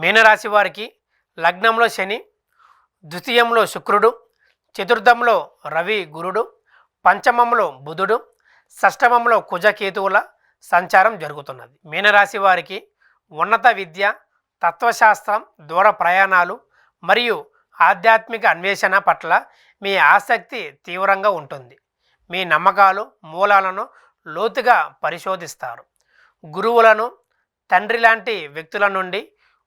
మీనరాశి వారికి లగ్నంలో శని, ద్వితీయంలో శుక్రుడు, చతుర్థంలో రవి గురుడు, పంచమంలో బుధుడు, షష్టమంలో కుజకేతువుల సంచారం జరుగుతున్నది. మీనరాశి వారికి ఉన్నత విద్య, తత్వశాస్త్రం, దూర ప్రయాణాలు మరియు ఆధ్యాత్మిక అన్వేషణ పట్ల మీ ఆసక్తి తీవ్రంగా ఉంటుంది. మీ నమ్మకాలు, మూలాలను లోతుగా పరిశోధిస్తారు. గురువులను, తండ్రి లాంటి వ్యక్తుల నుండి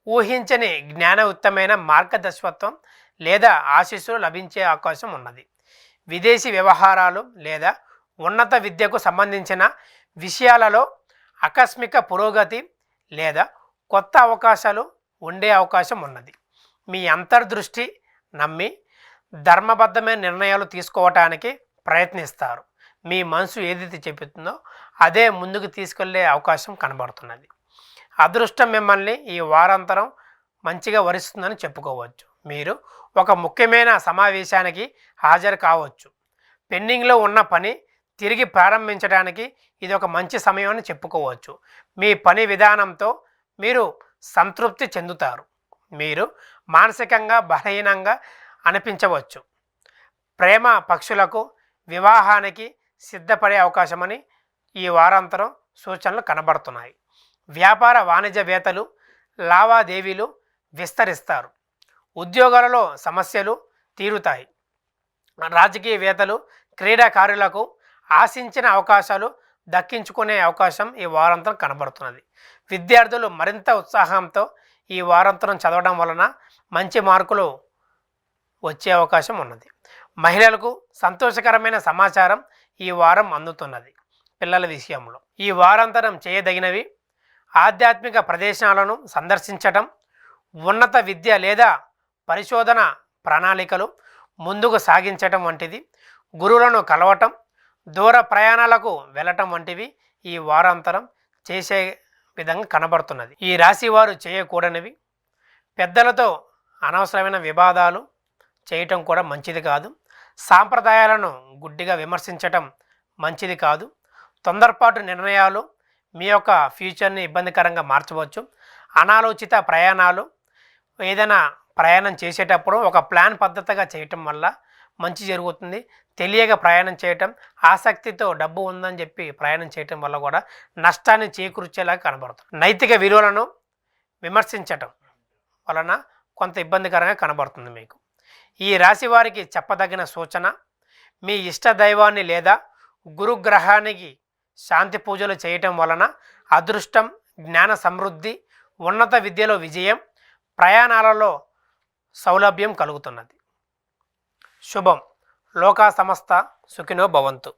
ఊహించని జ్ఞానయుక్తమైన మార్గదర్శకత్వం లేదా ఆశీస్సులు లభించే అవకాశం ఉన్నది. విదేశీ వ్యవహారాలు లేదా ఉన్నత విద్యకు సంబంధించిన విషయాలలో ఆకస్మిక పురోగతి లేదా కొత్త అవకాశాలు ఉండే అవకాశం ఉన్నది. మీ అంతర్దృష్టి నమ్మి ధర్మబద్ధమైన నిర్ణయాలు తీసుకోవటానికి ప్రయత్నిస్తారు. మీ మనసు ఏదైతే చెబుతుందో అదే ముందుకు తీసుకెళ్లే అవకాశం కనబడుతున్నది. అదృష్టం మిమ్మల్ని ఈ వారాంతరం మంచిగా వరిస్తుందని చెప్పుకోవచ్చు. మీరు ఒక ముఖ్యమైన సమావేశానికి హాజరు కావచ్చు. పెండింగ్లో ఉన్న పని తిరిగి ప్రారంభించడానికి ఇది ఒక మంచి సమయం అని చెప్పుకోవచ్చు. మీ పని విధానంతో మీరు సంతృప్తి చెందుతారు. మీరు మానసికంగా బలహీనంగా అనిపించవచ్చు. ప్రేమ పక్షులకు వివాహానికి సిద్ధపడే అవకాశమని ఈ వారాంతరం సూచనలు కనబడుతున్నాయి. వ్యాపార వాణిజ్యవేత్తలు లావాదేవీలు విస్తరిస్తారు. ఉద్యోగాలలో సమస్యలు తీరుతాయి. రాజకీయవేత్తలు, క్రీడాకారులకు ఆశించిన అవకాశాలు దక్కించుకునే అవకాశం ఈ వారాంతరం కనబడుతున్నది. విద్యార్థులు మరింత ఉత్సాహంతో ఈ వారాంతరం చదవడం వలన మంచి మార్కులు వచ్చే అవకాశం ఉన్నది. మహిళలకు సంతోషకరమైన సమాచారం ఈ వారం అందుతున్నది. పిల్లల విషయంలో ఈ వారాంతరం చేయదగినవి: ఆధ్యాత్మిక ప్రదేశాలను సందర్శించటం, ఉన్నత విద్య లేదా పరిశోధన ప్రణాళికలు ముందుకు సాగించటం వంటిది, గురువులను కలవటం, దూర ప్రయాణాలకు వెళ్ళటం వంటివి ఈ వారాంతరం చేసే విధంగా కనబడుతున్నది. ఈ రాశి వారు చేయకూడనివి: పెద్దలతో అనవసరమైన వివాదాలు చేయటం కూడా మంచిది కాదు. సాంప్రదాయాలను గుడ్డిగా విమర్శించటం మంచిది కాదు. తొందరపాటు నిర్ణయాలు మీ యొక్క ఫ్యూచర్ని ఇబ్బందికరంగా మార్చవచ్చు. అనాలోచిత ప్రయాణాలు, ఏదైనా ప్రయాణం చేసేటప్పుడు ఒక ప్లాన్ పద్ధతిగా చేయటం వల్ల మంచి జరుగుతుంది. తెలియక ప్రయాణం చేయటం, ఆసక్తితో డబ్బు ఉందని చెప్పి ప్రయాణం చేయటం వల్ల కూడా నష్టాన్ని చేకూర్చేలాగా కనబడుతుంది. నైతిక విలువలను విమర్శించటం వలన కొంత ఇబ్బందికరంగా కనబడుతుంది మీకు. ఈ రాశి వారికి చెప్పదగిన సూచన: మీ ఇష్ట దైవాన్ని లేదా గురుగ్రహానికి శాంతి పూజలు చేయటం వలన అదృష్టం, జ్ఞాన సమృద్ధి, ఉన్నత విద్యలో విజయం, ప్రయాణాలలో సౌలభ్యం కలుగుతున్నది. శుభం. లోకా సమస్త సుఖినో భవంతు.